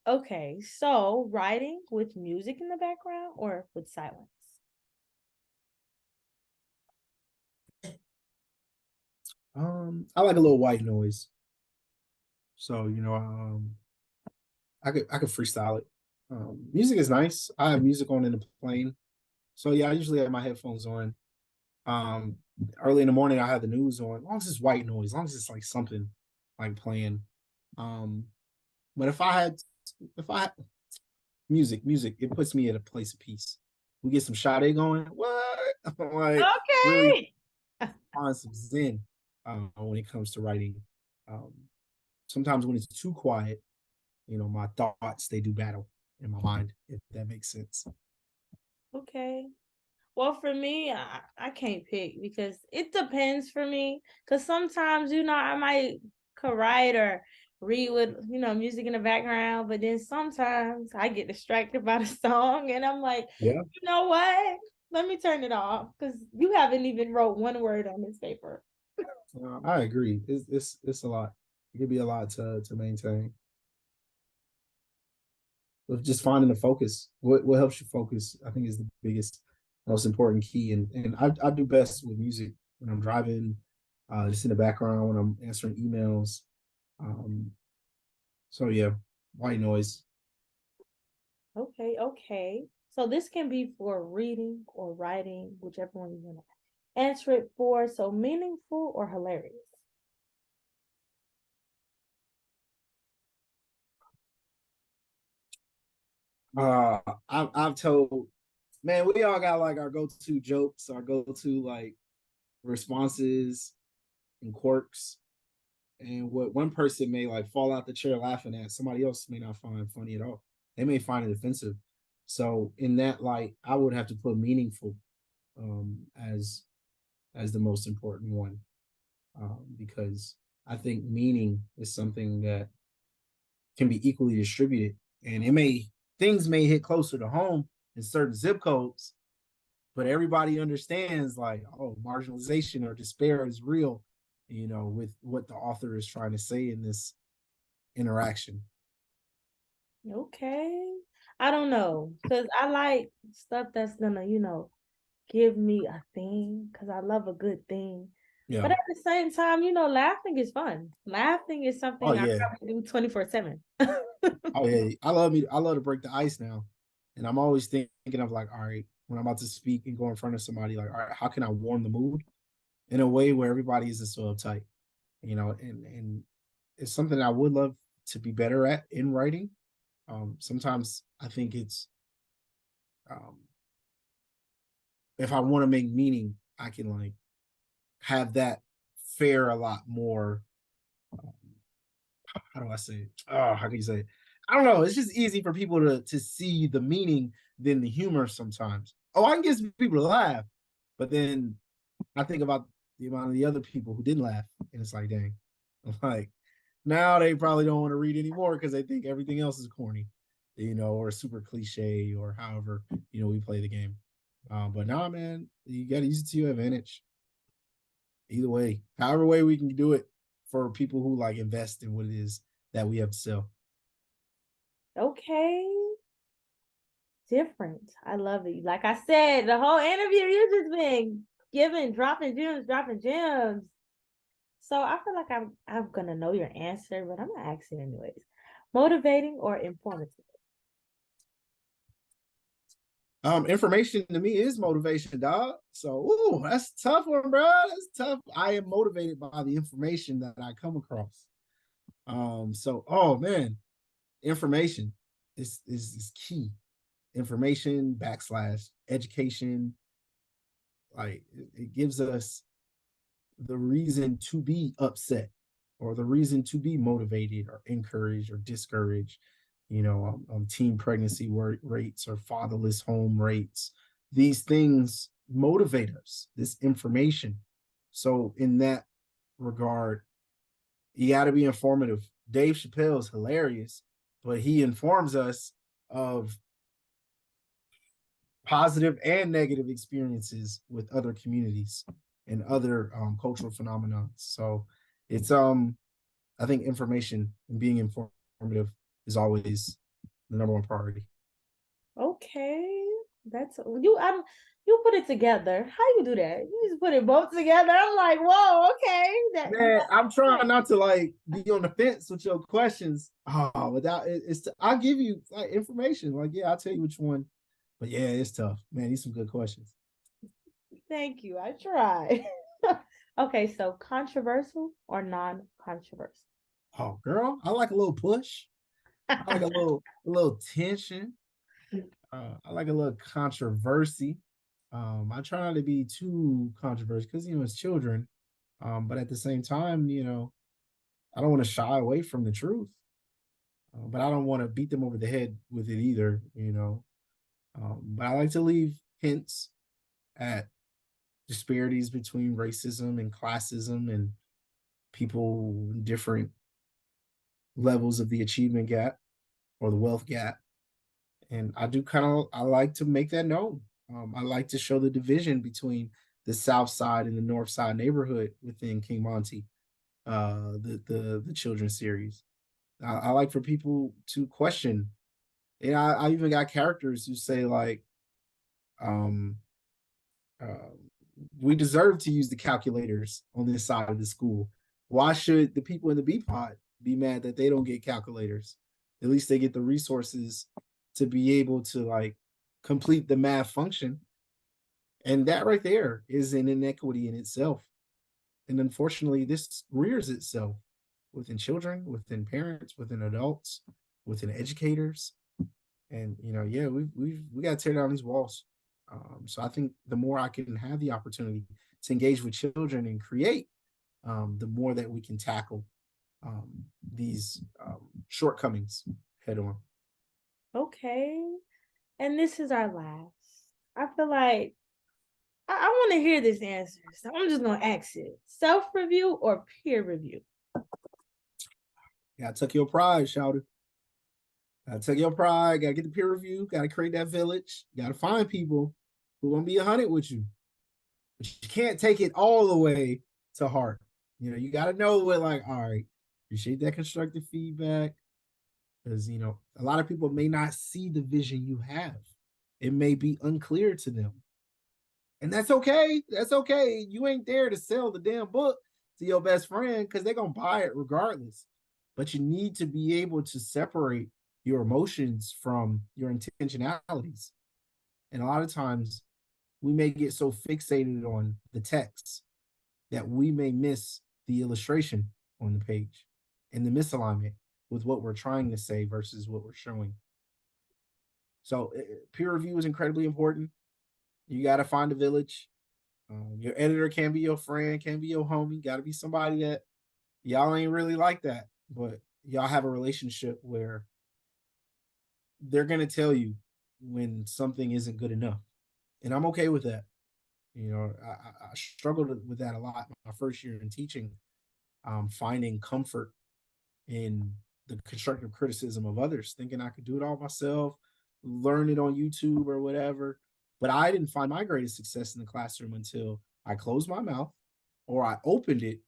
Okay, so writing with music in the background or with silence? I like a little white noise. So, I could freestyle it. Music is nice. I have music on in the plane. So yeah, I usually have my headphones on. Um, Early in the morning I have the news on. As long as it's white noise, as long as it's like something like playing. Um, but if I had music, it puts me at a place of peace. We get some Sade going. What? Like really Okay. find some zen when it comes to writing. Um, Sometimes when it's too quiet, my thoughts, they do battle in my mind, if that makes sense. Okay. Well, for me, I can't pick because it depends for me. Because sometimes, I might could write or read with, music in the background, but then sometimes I get distracted by the song and I'm like, Yeah, you know what? Let me turn it off because you haven't even wrote one word on this paper. I agree. It's a lot. It could be a lot to maintain. But just finding the focus. What helps you focus, I think, is the biggest, most important key. And I do best with music when I'm driving, just in the background when I'm answering emails. Um, so yeah, white noise. Okay, okay. So this can be for reading or writing, whichever one you want to answer it for. So meaningful or hilarious? Uh, I've told, man, we all got like our go-to jokes, our go-to like responses and quirks. And what one person may like fall out the chair laughing at, somebody else may not find funny at all. They may find it offensive. So in that light, I would have to put meaningful, as the most important one, because I think meaning is something that can be equally distributed, and it may things may hit closer to home in certain zip codes, but everybody understands like, oh, marginalization or despair is real, with what the author is trying to say in this interaction. Okay. I don't know. Because I like stuff that's gonna, give me a thing. Because I love a good thing. Yeah. But at the same time, laughing is fun. Laughing is Oh something I yeah. probably do 24/7. Oh yeah. I love to break the ice now. And I'm always thinking of like, all right, when I'm about to speak and go in front of somebody, like, all right, how can I warm the mood in a way where everybody isn't so uptight? And it's something I would love to be better at in writing. Sometimes I think it's, um, if I want to make meaning, I can like have that fare a lot more. Um, how do I say it? Oh, how can you say it? I don't know. It's just easy for people to see the meaning than the humor sometimes. Oh, I can get some people to laugh, but then I think about the amount of the other people who didn't laugh, and it's like, dang, I'm like, now they probably don't want to read anymore because they think everything else is corny, or super cliche, or however we play the game. But nah, man, you got to use it to your advantage. Either way, however way we can do it for people who like invest in what it is that we have to sell. Okay. Different. I love it. Like I said, the whole interview you just been giving, dropping gems, dropping gems. So I feel like I'm gonna know your answer, but I'm gonna ask it anyways. Motivating or informative? Information to me is motivation, dog. So, ooh, that's a tough one, bro. That's tough. I am motivated by the information that I come across. So, oh man, information is key. Information backslash education, like it gives us the reason to be upset or the reason to be motivated or encouraged or discouraged. Teen pregnancy rates or fatherless home rates. These things motivate us, this information. So, in that regard, you got to be informative. Dave Chappelle is hilarious, but he informs us of positive and negative experiences with other communities and other cultural phenomena. So it's I think information and being informative is always the number one priority. Okay. That's you you put it together. How you do that? You just put it both together. I'm like, whoa, okay. That Man, I'm right. trying not to like be on the fence with your questions. Oh, without I'll give you like information. Like, yeah, I'll tell you which one. But yeah, it's tough. Man, these some good questions. Thank you. I try. Okay, so controversial or non-controversial? Oh, girl, I like a little push. I like a little tension. I like a little controversy. I try not to be too controversial because it's children. But at the same time, I don't want to shy away from the truth. but I don't want to beat them over the head with it either, you know. But I like to leave hints at disparities between racism and classism and people in different levels of the achievement gap or the wealth gap. And I like to make that known. I like to show the division between the South Side and the North Side neighborhood within King Monty, the children's series. I like for people to question. And I even got characters who say like, um, uh, "We deserve to use the calculators on this side of the school. Why should the people in the B pod be mad that they don't get calculators? At least they get the resources to be able to like complete the math function." And that right there is an inequity in itself. And unfortunately, this rears itself within children, within parents, within adults, within educators. And yeah, we got to tear down these walls. So I think the more I can have the opportunity to engage with children and create, the more that we can tackle these shortcomings head on. Okay. And this is our last. I feel like I want to hear this answer. So I'm just going to ask it. Self-review or peer review? Gotta tuck your pride, shouter. Gotta tuck your pride. Gotta get the peer review. Gotta create that village. Gotta find people who want to be 100 with you. But you can't take it all the way to heart. You gotta know what, like, all right, appreciate that constructive feedback. Because, a lot of people may not see the vision you have. It may be unclear to them. And that's okay. That's okay. You ain't there to sell the damn book to your best friend because they're going to buy it regardless. But you need to be able to separate your emotions from your intentionalities. And a lot of times we may get so fixated on the text that we may miss the illustration on the page and the misalignment with what we're trying to say versus what we're showing. So peer review is incredibly important. You got to find a village. Your editor can be your friend, can be your homie. Got to be somebody that y'all ain't really like that, but y'all have a relationship where they're gonna tell you when something isn't good enough, and I'm okay with that. I struggled with that a lot my first year in teaching, finding comfort in the constructive criticism of others, thinking I could do it all myself, learn it on YouTube or whatever. But I didn't find my greatest success in the classroom until I closed my mouth or I opened it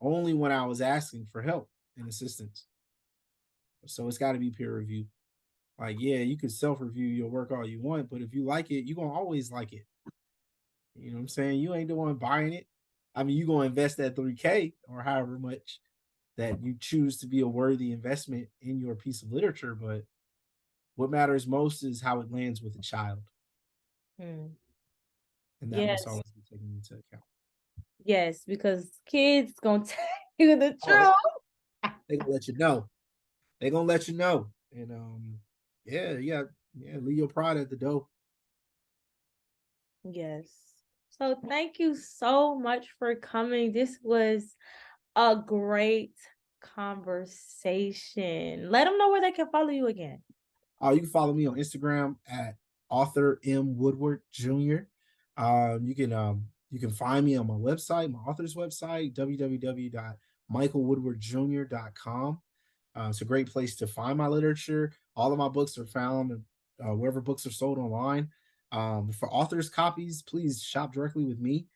only when I was asking for help and assistance. So it's got to be peer review. Like, yeah, you can self review your work all you want, but if you like it, you're going to always like it. You know what I'm saying? You ain't the one buying it. I mean, you're going to invest that 3K or however much that you choose to be a worthy investment in your piece of literature. But what matters most is how it lands with a child. Hmm. And that must Yes. always be taken into account. Yes, because kids gonna tell you the Oh, truth. they gonna let you know. They gonna let you know. And yeah, leave your pride at the door. Yes. So thank you so much for coming. This was a great conversation. Let them know where they can follow you again. You can follow me on Instagram at author M Woodward Jr. You can find me on my website, my author's website, www.michaelwoodwardjr.com. It's a great place to find my literature. All of my books are found wherever books are sold online. For authors' copies, please shop directly with me.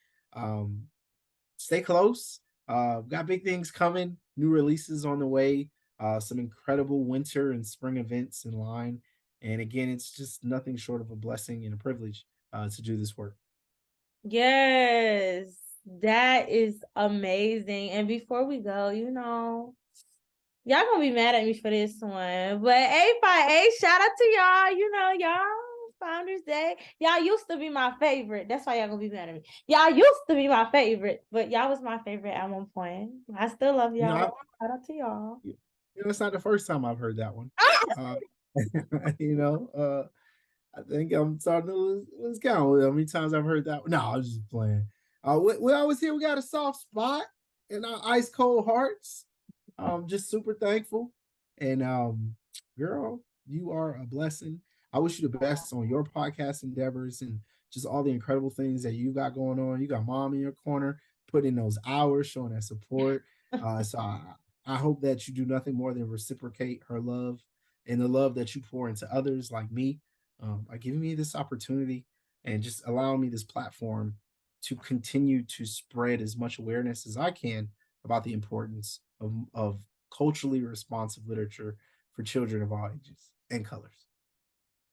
Stay close. Got big things coming, new releases on the way, some incredible winter and spring events in line. And again, it's just nothing short of a blessing and a privilege to do this work. Yes, that is amazing. And before we go, y'all gonna be mad at me for this one, but A5A, shout out to y'all. Y'all Founders Day. Y'all used to be my favorite. That's why y'all gonna be mad at me. Y'all used to be my favorite, but y'all was my favorite at one point. I still love y'all. Shout out to y'all. It's not the first time I've heard that one. Uh, I think I'm starting to lose count how many times I've heard that. No, I was just playing. We always hear we got a soft spot in our ice cold hearts. Just super thankful, and girl, you are a blessing. I wish you the best on your podcast endeavors and just all the incredible things that you got going on. You got mom in your corner, putting in those hours, showing that support. So I hope that you do nothing more than reciprocate her love and the love that you pour into others like me, by giving me this opportunity and just allowing me this platform to continue to spread as much awareness as I can about the importance of culturally responsive literature for children of all ages and colors.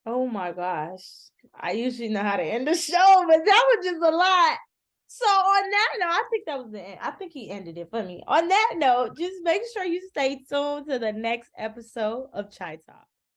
Oh my gosh. I usually know how to end the show, but that was just a lot. So on that note, I think that was the end. I think he ended it for me. On that note, just make sure you stay tuned to the next episode of Chai Talk.